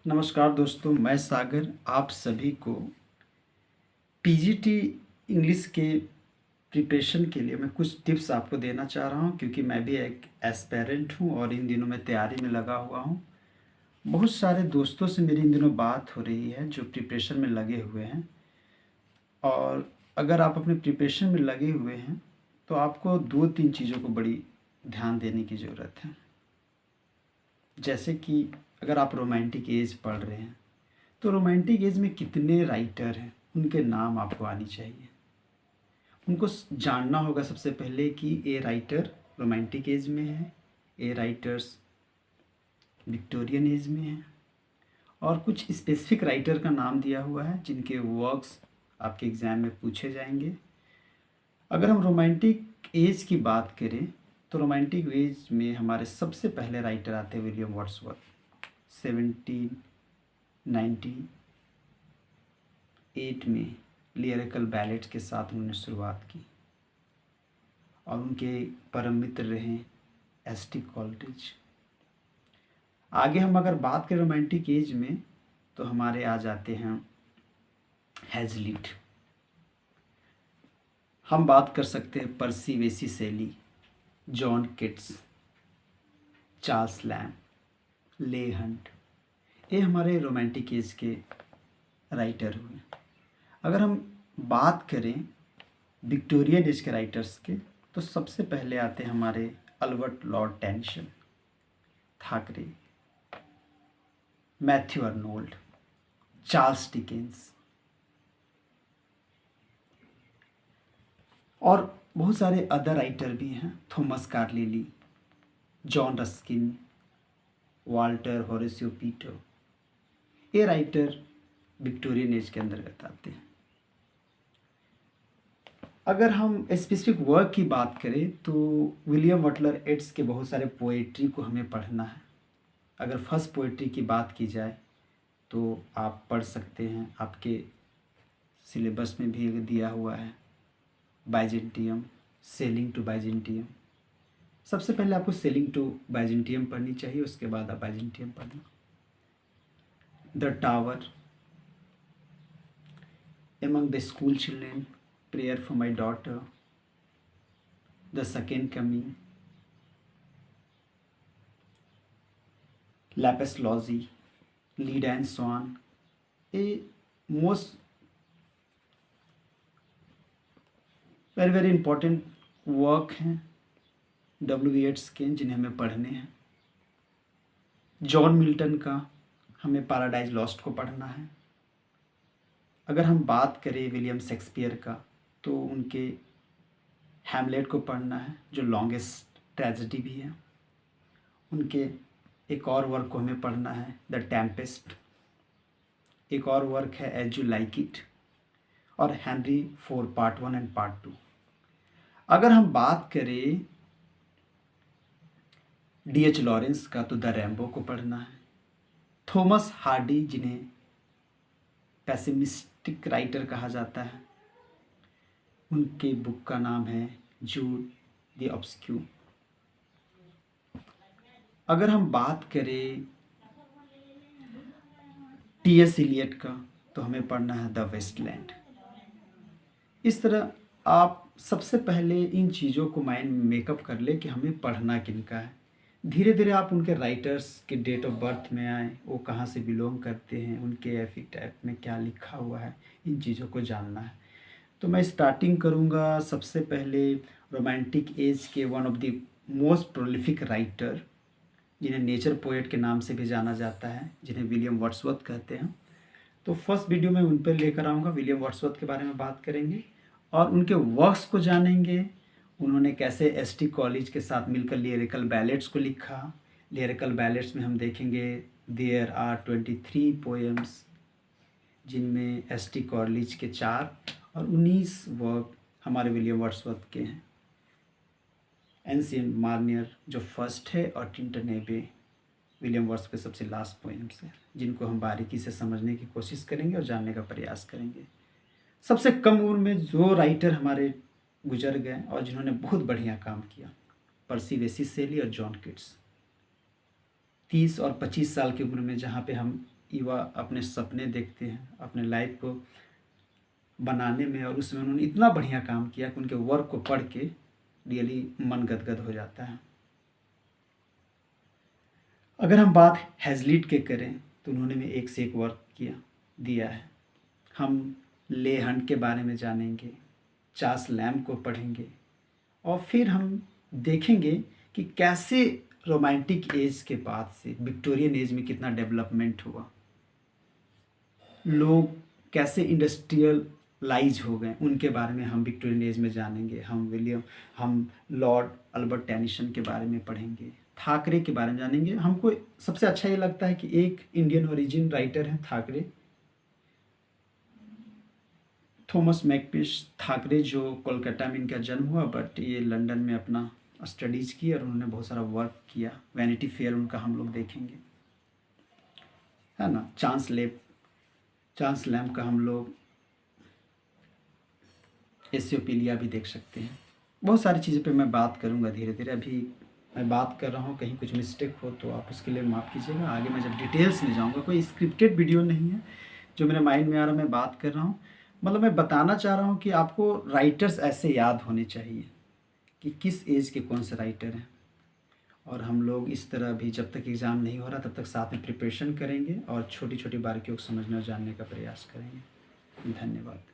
नमस्कार दोस्तों, मैं सागर आप सभी को पीजीटी इंग्लिश के प्रिपरेशन के लिए मैं कुछ टिप्स आपको देना चाह रहा हूं, क्योंकि मैं भी एक एस्पेरेंट हूं और इन दिनों मैं तैयारी में लगा हुआ हूं। बहुत सारे दोस्तों से मेरी इन दिनों बात हो रही है जो प्रिपरेशन में लगे हुए हैं, और अगर आप अपने प्रिपरेशन में लगे हुए हैं तो आपको दो तीन चीज़ों को बड़ी ध्यान देने की ज़रूरत है। जैसे कि अगर आप रोमांटिक एज पढ़ रहे हैं तो रोमांटिक एज में कितने राइटर हैं उनके नाम आपको आनी चाहिए। उनको जानना होगा सबसे पहले कि ये राइटर रोमांटिक एज में है, ये राइटर्स विक्टोरियन एज में हैं, और कुछ स्पेसिफिक राइटर का नाम दिया हुआ है जिनके वर्क्स आपके एग्ज़ाम में पूछे जाएंगे। अगर हम रोमांटिक एज की बात करें तो रोमांटिक एज में हमारे सबसे पहले राइटर आते हैं विलियम वर्ड्सवर्थ। 1798 में लिरिकल बैलेट्स के साथ उन्होंने शुरुआत की, और उनके परम मित्र रहे एस.टी. कॉलरिज। आगे हम अगर बात करें रोमांटिक एज में तो हमारे आ जाते हैं हैज़लिट। हम बात कर सकते हैं पर्सी वेसी शेली, जॉन किट्स, चार्ल्स लैम्ब, ले हंट। ये हमारे रोमांटिक एज के राइटर हुए। अगर हम बात करें विक्टोरियन एज के राइटर्स के तो सबसे पहले आते हैं हमारे Albert Lord Tennyson, Thackeray, Matthew Arnold, Charles Dickens, और बहुत सारे अदर राइटर भी हैं, Thomas Carlyle, John Ruskin, Walter Horatio Pater. ये राइटर विक्टोरियन एज के अंतर्गत आते हैं। अगर हम स्पेसिफिक वर्क की बात करें तो विलियम बटलर येट्स के बहुत सारे पोएट्री को हमें पढ़ना है। अगर फर्स्ट पोएट्री की बात की जाए तो आप पढ़ सकते हैं, आपके सिलेबस में भी दिया हुआ है, बाइजेंटियम, सेलिंग टू बाइजेंटियम। सबसे पहले आपको सेलिंग टू बाइजेंटियम पढ़नी चाहिए, उसके बाद आप बाइजेंटियम पढ़ना। The tower, among the school children, prayer for my daughter, the second coming, lapis lazuli, Leda and swan. ये मोस्ट वेरी इंपॉर्टेंट वर्क हैं डब्ल्यू येट्स के, जिन्हें हमें पढ़ने हैं। जॉन मिल्टन का हमें पैराडाइज लॉस्ट को पढ़ना है। अगर हम बात करें विलियम शेक्सपियर का तो उनके हैमलेट को पढ़ना है, जो लॉन्गेस्ट ट्रेजेडी भी है। उनके एक और वर्क को हमें पढ़ना है, द टेम्पेस्ट। एक और वर्क है एज यू लाइक इट, और Henry IV part 1 and part 2। अगर हम बात करें D.H. लॉरेंस का तो द रैम्बो को पढ़ना है। थॉमस हार्डी, जिन्हें पेसिमिस्टिक राइटर कहा जाता है, उनके बुक का नाम है जूड द ऑब्स्क्यूर। अगर हम बात करें T.S. इलियट का तो हमें पढ़ना है द वेस्टलैंड। इस तरह आप सबसे पहले इन चीज़ों को माइंड में मेकअप कर ले कि हमें पढ़ना किनका है। धीरे धीरे आप उनके राइटर्स के डेट ऑफ बर्थ में आए, वो कहाँ से बिलोंग करते हैं, उनके एपिटाइप में क्या लिखा हुआ है, इन चीज़ों को जानना है। तो मैं स्टार्टिंग करूँगा सबसे पहले रोमांटिक एज के one of the most prolific writer, जिन्हें नेचर पोएट के नाम से भी जाना जाता है, जिन्हें विलियम वर्ड्सवर्थ कहते हैं। तो फर्स्ट वीडियो में उन पर लेकर आऊँगा, विलियम वर्ड्सवर्थ के बारे में बात करेंगे और उनके वर्क्स को जानेंगे। उन्होंने कैसे एस.टी. कॉलेज के साथ मिलकर लिरिकल बैलेट्स को लिखा। लिरिकल बैलेट्स में हम देखेंगे देयर आर 23 पोएम्स, जिनमें एस.टी. कॉलेज के 4 और 19 वर्क हमारे विलियम वर्ड्सवर्थ के हैं। एंशिएंट मार्नियर जो फर्स्ट है, और टिंटनेबे विलियम वर्ड्सवर्थ के सबसे लास्ट पोएम्स हैं, जिनको हम बारीकी से समझने की कोशिश करेंगे और जानने का प्रयास करेंगे। सबसे कम उम्र में जो राइटर हमारे गुजर गए और जिन्होंने बहुत बढ़िया काम किया, पर्सी वेसी शेली और जॉन किट्स। 30 और 25 साल की उम्र में जहाँ पे हम युवा अपने सपने देखते हैं अपने लाइफ को बनाने में, और उसमें उन्होंने इतना बढ़िया काम किया कि उनके वर्क को पढ़ के रियली मन गदगद हो जाता है। अगर हम बात हैज़लीट के करें तो उन्होंने भी एक से एक वर्क दिया है। हम ले हंट के बारे में जानेंगे, चार्ल्स लैम्ब को पढ़ेंगे, और फिर हम देखेंगे कि कैसे रोमांटिक एज के बाद से विक्टोरियन एज में कितना डेवलपमेंट हुआ, लोग कैसे इंडस्ट्रियलाइज हो गए, उनके बारे में हम विक्टोरियन एज में जानेंगे। हम लॉर्ड अल्बर्ट टेनिसन के बारे में पढ़ेंगे, थाकरे के बारे में जानेंगे। हमको सबसे अच्छा ये लगता है कि एक इंडियन ओरिजिन राइटर हैं थाकरे, थॉमस मैकपीस थाकरे, जो कोलकाता में इनका जन्म हुआ बट ये लंदन में अपना स्टडीज़ की और उन्होंने बहुत सारा वर्क किया। वैनिटी फेयर उनका हम लोग देखेंगे, है ना। चार्ल्स लैम्ब का हम लोग एथियोपिया भी देख सकते हैं। बहुत सारी चीज़ों पे मैं बात करूँगा धीरे धीरे। अभी मैं बात कर रहा हूँ, कहीं कुछ मिस्टेक हो तो आप उसके लिए माफ़ कीजिएगा। आगे मैं जब डिटेल्स में जाऊँगा, कोई स्क्रिप्टेड वीडियो नहीं है, जो मेरे माइंड में आ रहा है मैं बात कर रहा हूँ। मतलब मैं बताना चाह रहा हूँ कि आपको राइटर्स ऐसे याद होने चाहिए कि किस एज के कौन से राइटर हैं, और हम लोग इस तरह भी जब तक एग्ज़ाम नहीं हो रहा तब तक साथ में प्रिपरेशन करेंगे और छोटी छोटी बारीकियों को समझने और जानने का प्रयास करेंगे। धन्यवाद।